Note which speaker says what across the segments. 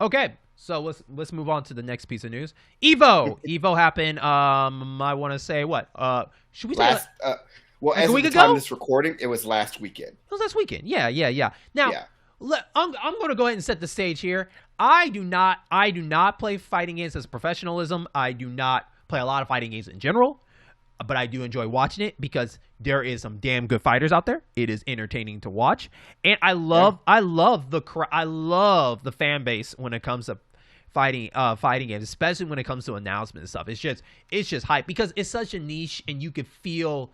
Speaker 1: Okay, so let's move on to the next piece of news. EVO happened. I want to say what? Should we say
Speaker 2: Last, well,
Speaker 1: like a
Speaker 2: as of
Speaker 1: week
Speaker 2: the time of
Speaker 1: ago?
Speaker 2: this recording, it was last weekend.
Speaker 1: It was last weekend. Yeah, yeah, yeah. Now,
Speaker 2: Yeah.
Speaker 1: I'm going to go ahead and set the stage here. I do not play fighting games as professionalism. I do not play a lot of fighting games in general, but I do enjoy watching it because there is some damn good fighters out there. It is entertaining to watch, and
Speaker 2: Yeah.
Speaker 1: I love the fan base when it comes to fighting games, especially when it comes to announcements and stuff. It's just hype because it's such a niche, and you can feel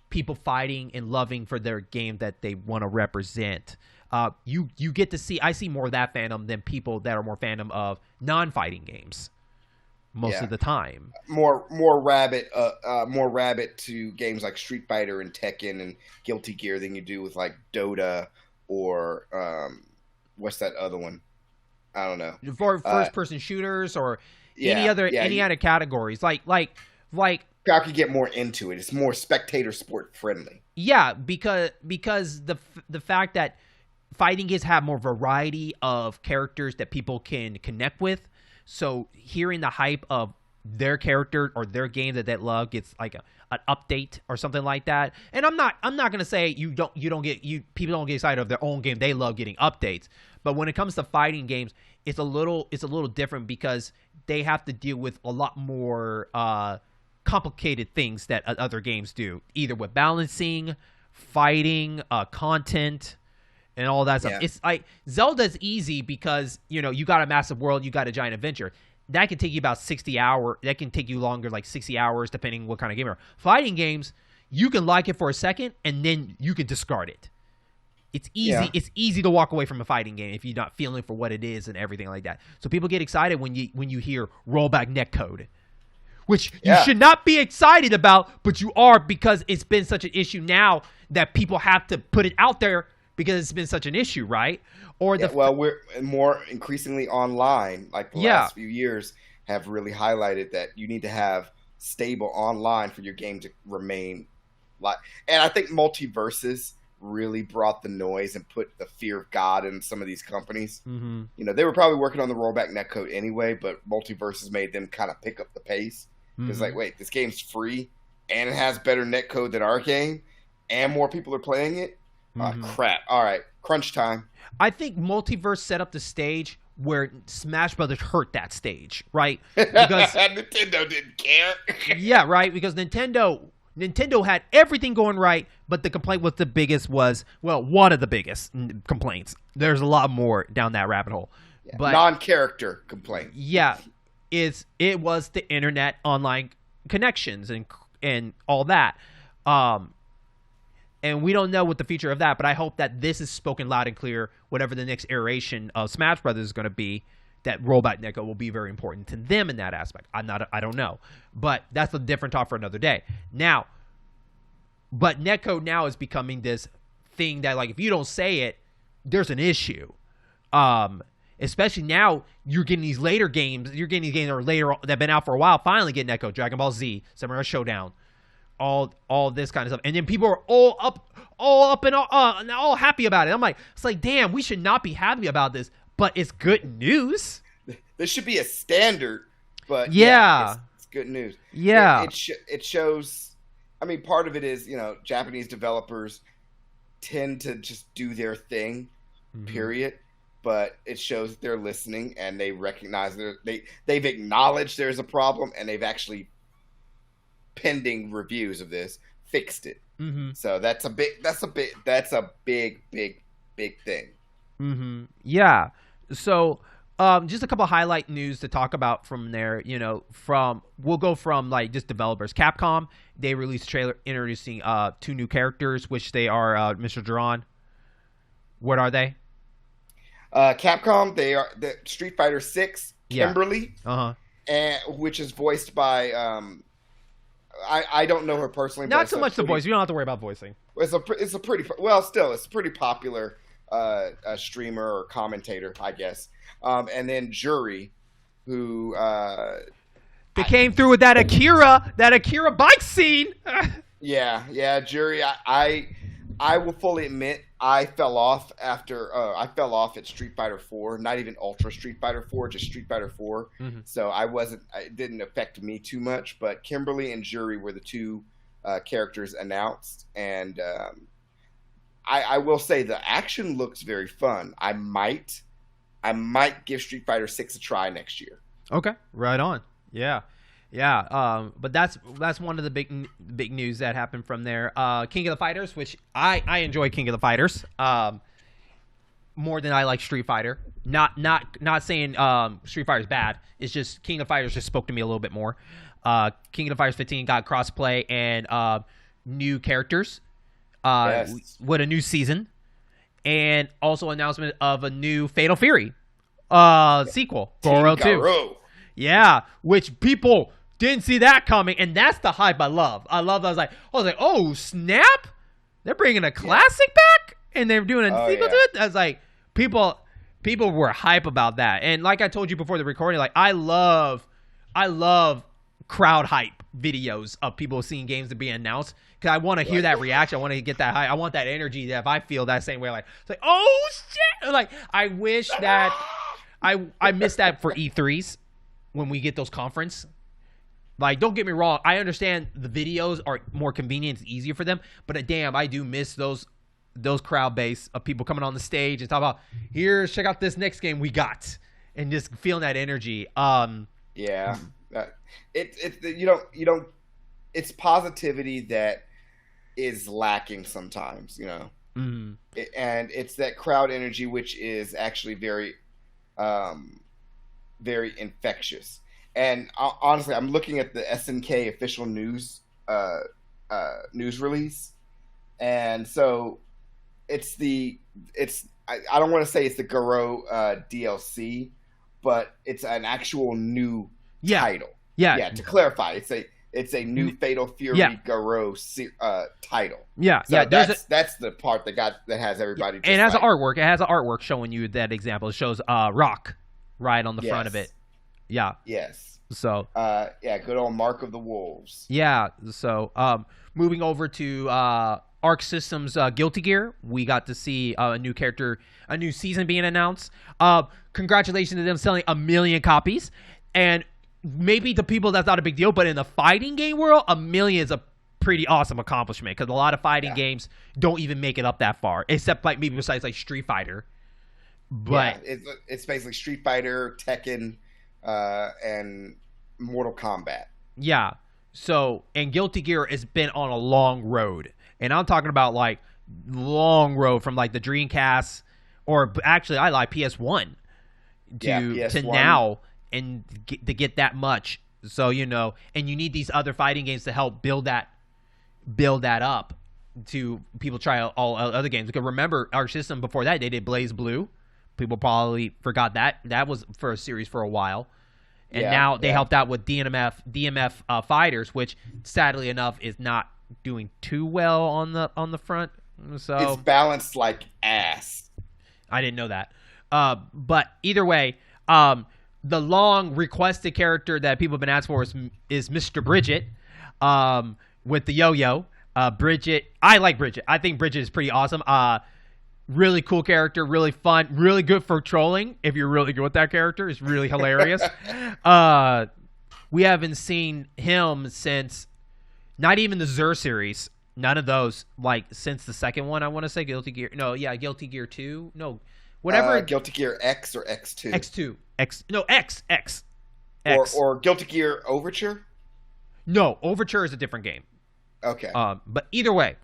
Speaker 1: people fighting and loving for their game that they want to represent. You get to see, I see more of that fandom than people that are more fandom of non-fighting games most
Speaker 2: Yeah.
Speaker 1: of the time.
Speaker 2: More rabbit to games like Street Fighter and Tekken and Guilty Gear than you do with like Dota or what's that other one? I don't know.
Speaker 1: For
Speaker 2: Uh,
Speaker 1: first-person shooters or
Speaker 2: yeah, yeah.
Speaker 1: any other categories, like
Speaker 2: I could get more into it. It's more spectator sport friendly.
Speaker 1: yeah, because the fact that fighting games have more variety of characters that people can connect with. So hearing the hype of their character or their game that they love gets like an update or something like that. And I'm not gonna say people don't get excited of their own game. They love getting updates. But when it comes to fighting games, it's a little different because they have to deal with a lot more complicated things that other games do, either with balancing, fighting, content, and all that stuff.
Speaker 2: Yeah.
Speaker 1: It's like Zelda's easy because you got a massive world, you got a giant adventure. That can take you about 60 hours. That can take you longer, like 60 hours, depending what kind of game you're. Fighting games, you can like it for a second and then you can discard it. It's easy.
Speaker 2: Yeah.
Speaker 1: It's easy to walk away from a fighting game if you're not feeling for what it is and everything like that. So people get excited when you hear rollback netcode, which you
Speaker 2: Yeah.
Speaker 1: should not be excited about, but you are because it's been such an issue now that people have to put it out there because it's been such an issue, right? Or
Speaker 2: Yeah, well, we're more increasingly online, like the
Speaker 1: yeah,
Speaker 2: last few years have really highlighted that you need to have stable online for your game to remain like. And I think multiverses really brought the noise and put the fear of God in some of these companies.
Speaker 1: mm-hmm.
Speaker 2: They were probably working on the rollback netcode anyway, but multiverses made them kind of pick up the pace. It's
Speaker 1: Mm-hmm.
Speaker 2: like, wait, this game's free and it has better netcode than our game, and more people are playing it.
Speaker 1: Mm-hmm.
Speaker 2: Crap! All right, crunch time.
Speaker 1: I think multiverse set up the stage where Smash Brothers hurt that stage, right? Because
Speaker 2: Nintendo didn't care.
Speaker 1: yeah, right. Because Nintendo had everything going right, but the complaint was one of the biggest complaints. There's a lot more down that rabbit hole,
Speaker 2: Yeah,
Speaker 1: but
Speaker 2: non-character complaint.
Speaker 1: yeah, it was the internet online connections and all that. And we don't know what the future of that, but I hope that this is spoken loud and clear. Whatever the next iteration of Smash Brothers is going to be, that rollback netcode will be very important to them in that aspect. I don't know, but that's a different talk for another day. Now, but netcode now is becoming this thing that, like, if you don't say it, there's an issue. Especially now, you're getting these later games. You're getting these games that are later that have been out for a while. Finally, getting netcode. Dragon Ball Z, Samurai Showdown, all this kind of stuff, and then people are all up and all happy about it. I'm like, it's like, damn, we should not be happy about this, but it's good news.
Speaker 2: This should be a standard, but
Speaker 1: Yeah,
Speaker 2: it's good news.
Speaker 1: yeah,
Speaker 2: It shows. I mean, part of it is Japanese developers tend to just do their thing, period. But it shows that they're listening and they recognize they've acknowledged there's a problem and they've actually, pending reviews of this, fixed it.
Speaker 1: mm-hmm.
Speaker 2: So that's a big thing.
Speaker 1: Mm-hmm. Yeah. So, just a couple of highlight news to talk about from there. We'll go from like just developers. Capcom, they released a trailer introducing two new characters, which they are Mr. Duran. What are they?
Speaker 2: Capcom, they are the Street Fighter 6,
Speaker 1: Yeah.
Speaker 2: Kimberly,
Speaker 1: Uh huh.
Speaker 2: which is voiced by I don't know her personally. but
Speaker 1: Not so much the voice. You don't have to worry about voicing.
Speaker 2: It's a pretty it's a pretty popular streamer or commentator, I guess. And then Jury, who
Speaker 1: They came through with that Akira bike scene.
Speaker 2: yeah, Jury. I will fully admit I fell off at Street Fighter 4, not even Ultra Street Fighter 4, just Street Fighter 4.
Speaker 1: Mm-hmm.
Speaker 2: So it didn't affect me too much, but Kimberly and Jury were the two characters announced, and I will say the action looks very fun. I might give Street Fighter 6 a try next year.
Speaker 1: Okay, right on. Yeah. But that's one of the big news that happened from there. King of the Fighters, which I enjoy King of the Fighters more than I like Street Fighter. Not saying Street Fighter is bad. It's just King of the Fighters just spoke to me a little bit more. King of the Fighters 15 got crossplay and new characters with a new season, and also announcement of a new Fatal Fury sequel, Goro 2. Yeah, which people didn't see that coming, and that's the hype I love. I was like, oh snap, they're bringing a classic back, and they're doing a sequel to it. I was like, people were hype about that, and like I told you before the recording, like I love crowd hype videos of people seeing games to be announced, because I want to hear that reaction. I want to get that hype. I want that energy that if I feel that same way, like it's like, oh shit, like I wish that I missed that for E3s. When we get those conference, like, don't get me wrong, I understand the videos are more convenient, it's easier for them, but damn, I do miss those crowd base of people coming on the stage and talk about, here, check out this next game we got, and just feeling that energy.
Speaker 2: It's positivity that is lacking sometimes, and it's that crowd energy which is actually very very infectious. And honestly, I'm looking at the SNK official news release, and so I don't want to say it's the Garo DLC, but it's an actual new title. Yeah. To clarify, it's a new Fatal Fury Garo title.
Speaker 1: Yeah.
Speaker 2: So that's the part that has everybody.
Speaker 1: And it has an artwork. It has an artwork showing you that example. It shows Rock right on the front of it. Yeah.
Speaker 2: Yes.
Speaker 1: So.
Speaker 2: Good old Mark of the Wolves.
Speaker 1: Yeah. So, moving over to Arc Systems Guilty Gear, we got to see a new character, a new season being announced. Congratulations to them selling 1 million copies. And maybe to people that's not a big deal, but in the fighting game world, 1 million is a pretty awesome accomplishment, because a lot of fighting games don't even make it up that far, except like maybe besides like Street Fighter. But
Speaker 2: it's basically Street Fighter, Tekken, and Mortal Kombat.
Speaker 1: Yeah. So, and Guilty Gear has been on a long road, and I'm talking about like long road from like the Dreamcast, or actually I like PS1 to now, and to get that much. So, and you need these other fighting games to help build that up to people try all other games. Because remember, Arc System before that, they did Blaze Blue. People probably forgot that was for a series for a while, and now they helped out with DMF Fighters, which sadly enough is not doing too well on the front. So
Speaker 2: it's balanced like ass.
Speaker 1: I didn't know that, but either way, the long requested character that people have been asking for is Mr. Bridget, with the yo-yo. Bridget, I like Bridget. I think Bridget is pretty awesome. Really cool character, really fun, really good for trolling. If you're really good with that character, it's really hilarious. We haven't seen him since not even the Zur series. None of those, like since the second one. I want to say Guilty Gear. No, Guilty Gear 2. No, whatever.
Speaker 2: Guilty Gear X or X2.
Speaker 1: X.
Speaker 2: Or Guilty Gear Overture.
Speaker 1: No, Overture is a different game.
Speaker 2: Okay.
Speaker 1: But either way,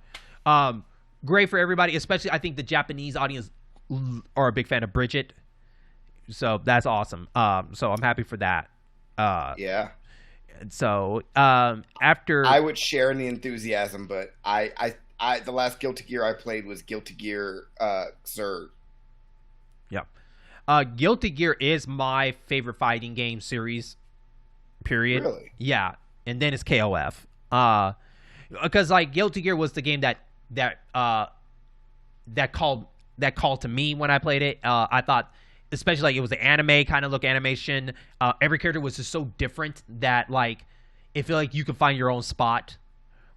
Speaker 1: great for everybody, especially I think the Japanese audience are a big fan of Bridget, so that's awesome. So I'm happy for that. So after
Speaker 2: I would share in the enthusiasm, but I the last Guilty Gear I played was Guilty Gear Xrd.
Speaker 1: Yeah. Guilty Gear is my favorite fighting game series. Period.
Speaker 2: Really?
Speaker 1: Yeah, and then it's KOF. Because like Guilty Gear was the game that called to me when I played it. I thought, especially like it was the anime kind of look animation. Every character was just so different that it felt like you could find your own spot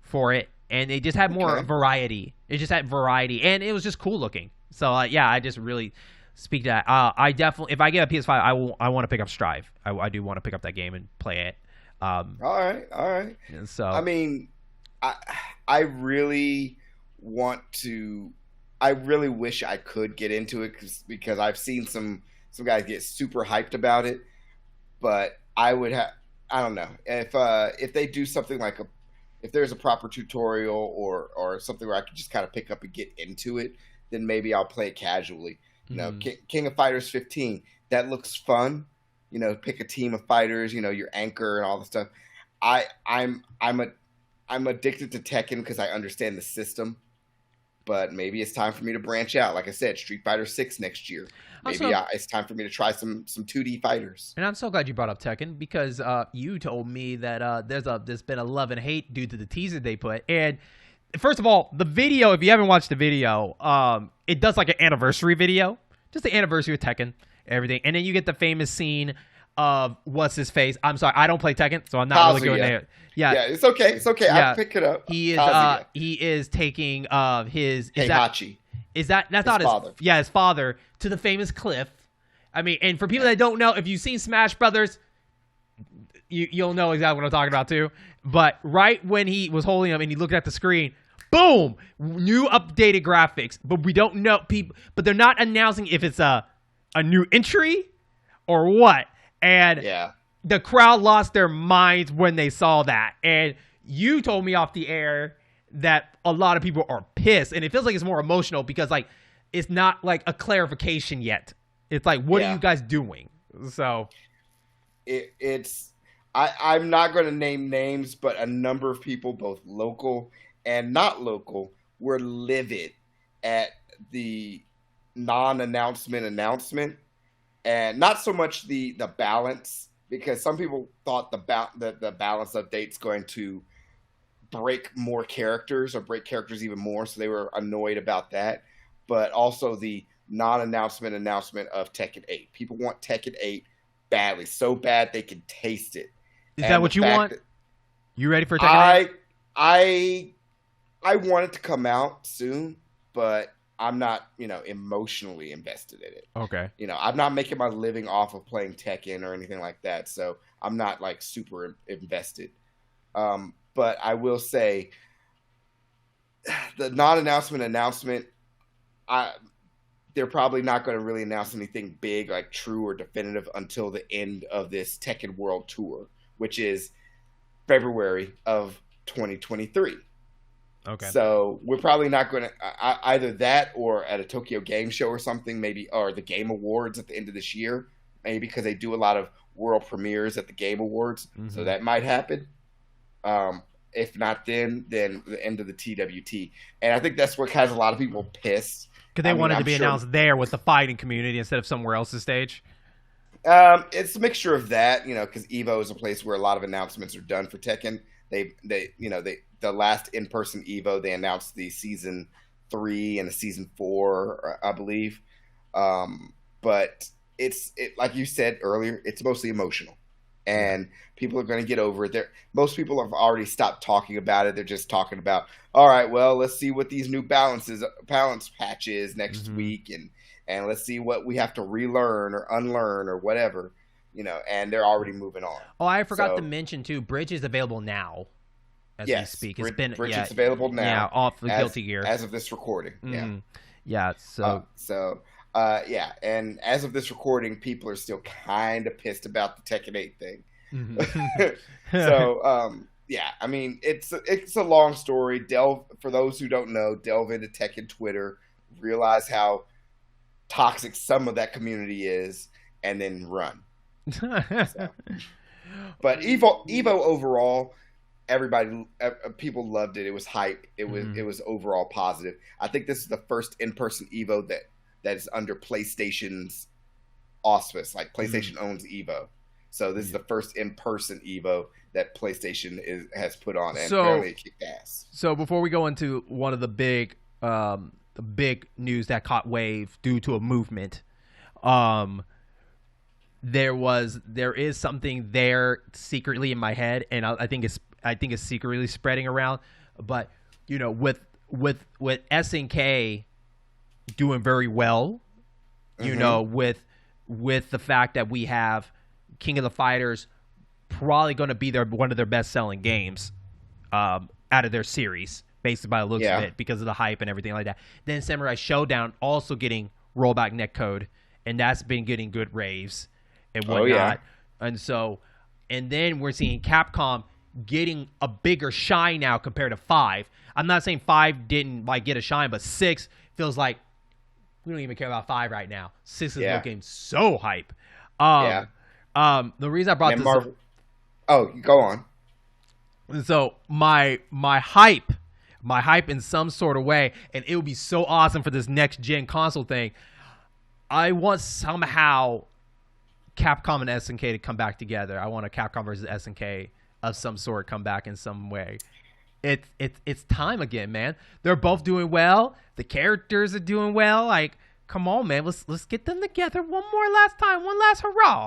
Speaker 1: for it, and they just had more variety It just had variety, and it was just cool looking. So yeah, I just really speak to that. I definitely, if I get a PS5, I want to pick up Strive. I do want to pick up that game and play it.
Speaker 2: All right.
Speaker 1: So
Speaker 2: I mean, I really want to. I really wish I could get into it because I've seen some guys get super hyped about it, but I would have. I don't know if they do something like if there's a proper tutorial or something where I can just kind of pick up and get into it, then maybe I'll play it casually. You know, King of Fighters 15, that looks fun. You know, pick a team of fighters. You know, your anchor and all the stuff. I'm addicted to Tekken because I understand the system, but maybe it's time for me to branch out. Like I said, Street Fighter 6 next year. Maybe it's time for me to try some 2D fighters.
Speaker 1: And I'm so glad you brought up Tekken because you told me that there's been a love and hate due to the teaser they put. And first of all, the video, if you haven't watched the video, it does like an anniversary video, just the anniversary of Tekken, everything. And then you get the famous scene of what's his face. I'm sorry, I don't play Tekken, so I'm not really going there. Yeah,
Speaker 2: it's okay.
Speaker 1: Yeah.
Speaker 2: I'll pick it up.
Speaker 1: He is taking his
Speaker 2: Heihachi.
Speaker 1: That's
Speaker 2: his
Speaker 1: not
Speaker 2: father.
Speaker 1: His father to the famous cliff. I mean, and for people that don't know, if you've seen Smash Brothers, you'll know exactly what I'm talking about too. But right when he was holding him and he looked at the screen, boom, new updated graphics. But we don't know people. But they're not announcing if it's a new entry or what. And the crowd lost their minds when they saw that. And you told me off the air that a lot of people are pissed. And it feels like it's more emotional because, like, it's not, like, a clarification yet. It's like, what are you guys doing? So
Speaker 2: I'm not going to name names, but a number of people, both local and not local, were livid at the announcement. And not so much the balance, because some people thought the balance update's going to break more characters or break characters even more, so they were annoyed about that. But also the non-announcement of Tekken 8. People want Tekken 8 badly, so bad they can taste it.
Speaker 1: Is that what you want? You ready for Tekken
Speaker 2: 8? I want it to come out soon, but I'm not, emotionally invested in it.
Speaker 1: Okay.
Speaker 2: I'm not making my living off of playing Tekken or anything like that, so I'm not like super invested. But I will say the announcement, they're probably not going to really announce anything big, like true or definitive, until the end of this Tekken World Tour, which is February of 2023.
Speaker 1: Okay.
Speaker 2: So we're probably not going to either that or at a Tokyo Game Show or something, maybe, or the Game Awards at the end of this year, maybe, because they do a lot of world premieres at the Game Awards. Mm-hmm. So that might happen. If not then the end of the TWT. And I think that's what has a lot of people pissed.
Speaker 1: Because they wanted to be announced there with the fighting community instead of somewhere else's stage.
Speaker 2: It's a mixture of that, because EVO is a place where a lot of announcements are done for Tekken. The last in-person EVO, they announced the season 3 and the season 4, I believe. But it's like you said earlier, it's mostly emotional, and people are going to get over it. Most people have already stopped talking about it. They're just talking about, all right, well, let's see what these new balance patch is next week, and let's see what we have to relearn or unlearn or whatever, and they're already moving on.
Speaker 1: Oh, I forgot to mention too, Bridge is available now. As we speak. It's been
Speaker 2: Bridge is available now.
Speaker 1: Yeah, off the Guilty Gear.
Speaker 2: As of this recording.
Speaker 1: Mm. Yeah. So
Speaker 2: and as of this recording, people are still kind of pissed about the Tekken 8 thing. Mm-hmm. So I mean, it's a long story. For those who don't know, delve into Tekken Twitter, realize how toxic some of that community is, and then run. But EVO overall, people loved it. It was hype. It was overall positive. I think this is the first in-person EVO that is under PlayStation's auspice. Like PlayStation owns EVO, so this is the first in-person EVO that PlayStation has put on, and apparently it kicked ass.
Speaker 1: So before we go into one of the big news that caught wave due to a movement, there is something there secretly in my head, and I think it's secretly spreading around. But with with SNK doing very well, you know, with the fact that we have King of the Fighters probably going to be one of their best selling games out of their series, based by the looks of it, because of the hype and everything like that. Then Samurai Showdown also getting rollback netcode, and that's been getting good raves and whatnot. And then we're seeing Capcom getting a bigger shine now compared to 5. I'm not saying 5 didn't like get a shine, but 6 feels like we don't even care about 5 right now. 6 is looking so hype. The reason I brought this up,
Speaker 2: go on.
Speaker 1: So my hype in some sort of way, and it would be so awesome for this next gen console thing. I want somehow Capcom and SNK to come back together. I want a Capcom versus SNK of some sort come back in some way. It's time again, man. They're both doing well. The characters are doing well. Like, come on, man. Let's get them together one last time. One last hurrah.